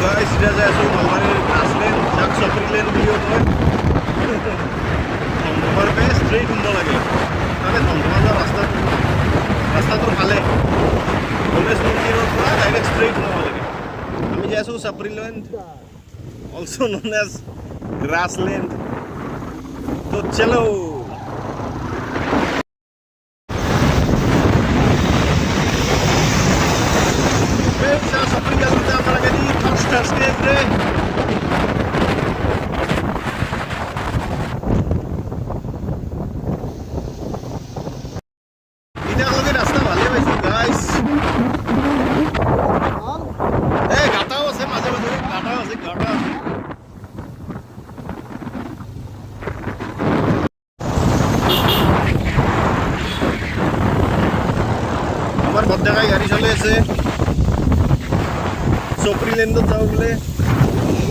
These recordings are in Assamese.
guys, sudah saya suruh ngomongin Grassland, jak Sopryland video tuh. Nomor base straight udah lagi. Karena nomor rasta tuh hale. Gomez Mungkin pura direct straight udah lagi. Kami saya suruh Sopryland, also known as Grassland. तो चलो আমার বদ্দাকাই গাড়ি চলে আছে সপ্রিল্যান্ডত যাও বলে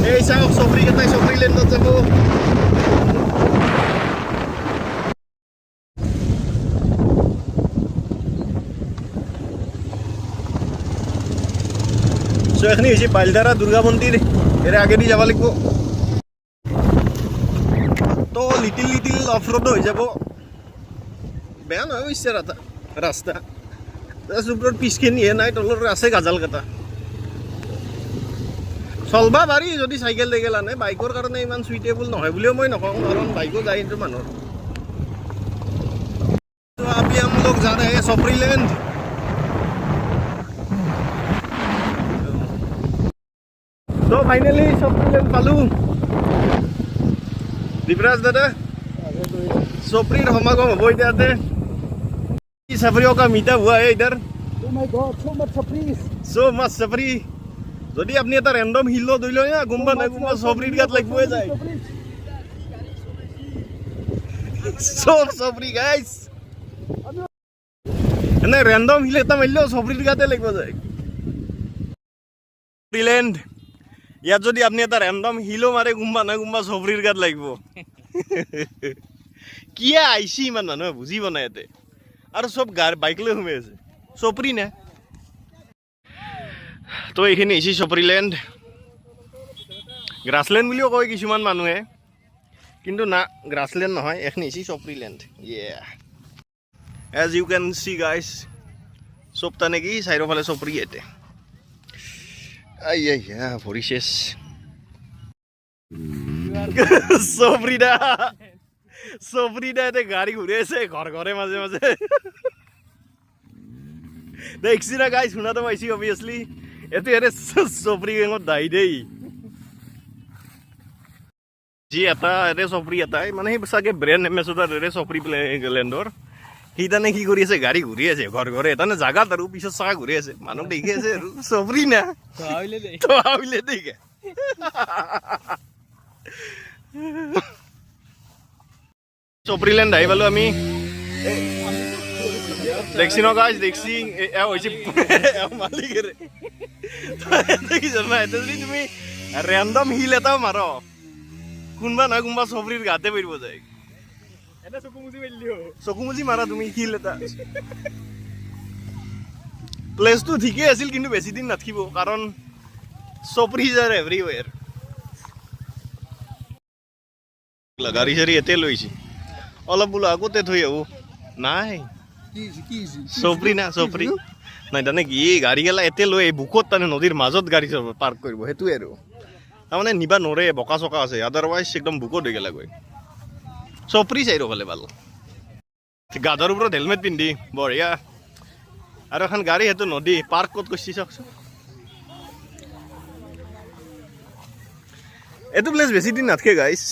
এই চাওক সপ্রিকেইটাই সপ্রিল্যান্ডত যাব সো এখানে হয়েছে বাইলদারা দুর্গা মন্দির এর আগে দিয়ে যাব লাগব তো লিটিল অফ রোড হয়ে যাব বেয়া নহয় অৱশ্যে ৰাস্তা উপৰত পিছখিনি নাই তলৰ আছে গাজাল কাটা চলবা পাৰি যদি চাইকেল টাইকেল আনে বাইকৰ কাৰণে ইমান সুইটেবল নহয় বুলিও মই নকওঁ কাৰণ বাইকো যায় কিন্তু মানুহৰ তো अभी हम लोग जा रहे हैं सप्रीलैंड तो फाइनली सप्रीलैंड पालू दीपराज दादा सप्रीर समागम হ'ব এতিয়াতে सफरियों का मीटअप हुआ है इधर Oh my god, so much सफरी যদি আপনি এটা র্যান্ডম হিল ধইল না গুম্বা না গুম্বা সফরির গাত লাগবে যায় সফরি গাইস না র্যান্ডম হিল এটা মারলো সফরির গাতে লাগবে যায় সপ্রিল্যান্ড ইয়াত যদি আপনি এটা র্যান্ডম হিলও মারে গুম্বা না গুম্বা সফরির গাত লাগবে কিয়া আইছি ইমান মানুহ বুজিব না এতে আর সব বাইক লৈ ঘুমে আছে সপ্রি না তো এইখিনি হৈছে সপ্রিল্যান্ড গ্ৰাছলেণ্ড বুলিও কয় কিছুমান মানুহে কিন্তু না গ্ৰাছলেণ্ড নহয় এইখিনি হৈছে সপ্ৰিল্যান্ড as you can see guys চব তেনেকি চাৰিওফালে সপ্ৰি এতে আইয়া ভৰি শেষ সপ্রিদা এতে গাড়ি ঘুরে আছে ঘরে মাঝে মাঝে দেখছি না গাইজ শুনা তো পাইছি অবভিয়াসলি এতে এরে সপ্রি গেঙত দাই দেই যি এটা এৰে সপ্ৰি এটাই মানে সেই চাগে ব্ৰেণ্ড এম্বেছাডৰ এৰে সপ্ৰি লেণ্ডৰ সি তানে কি কৰি আছে গাড়ী ঘূৰি আছে ঘৰে তানে জাগাত আৰু পিছত চাকা ঘূৰি আছে মানুহ দেখি আছে আৰু সপ্ৰি না তো আইলে দেখে সপ্ৰিল্যান্ড আহি পালো আমি দেখছি ন গাইজ দেখছি হৈছে মালিকেৰে দেখিছ না এতিয়া যদি তুমি ৰেণ্ডম হিল এটাও মাৰ কোনোবা নহয় কোনোবা সপ্ৰিৰ গাতে পৰিব যায় চকু মুজি মাৰা তুমি হিল এটা প্লেচটো ঠিকেই আছিল কিন্তু বেছি দিন নাথাকিব কাৰণ সপ্ৰিজ আৰ এভৰিৱেৰ গাড়ী চাড়ী এতে লৈছে অলপ বোলো আগতে থৈ আহো নাই সপ্রি না সপ্রি নাই তানে কি গাড়ী গেলা এতে লৈ বুকত তানে নদীৰ মাজত গাড়ী পাৰ্ক কৰিব সেইটোৱে আৰু তাৰমানে নিবা নৰে বোকা চকা আছে আদাৰৱাইজ একদম বুকত হৈ গেলা গৈ সপ্ৰি চাইৰ ফালে ভাল গাধৰ ওপৰত হেলমেট পিন্ধি বঢ়িয়া আৰু এখন গাড়ী সেইটো নদী পাৰ্ক ক'ত কৰিছে চাওকচোন এইটো প্লেচ বেছি দিন নাথাকে গাইজ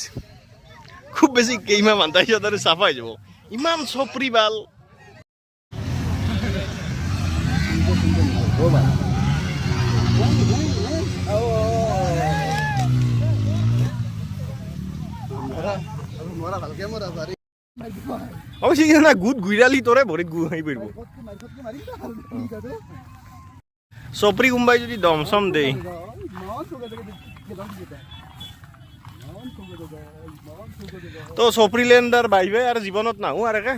খুব বেছি কেইমাহ মান তাৰপিছত আৰু চাফা হৈ যাব ইমান সপ্ৰি ভাল অৱশ্যে না গুড গুইৰালি তোৰে ভৰিত গু আহি পৰিব সপ্ৰি কোনোবাই যদি দম চম দেই তো সপ্ৰিল্যান্ড আৰ বাইবে আৰ জীবনত নাহো আৰ একে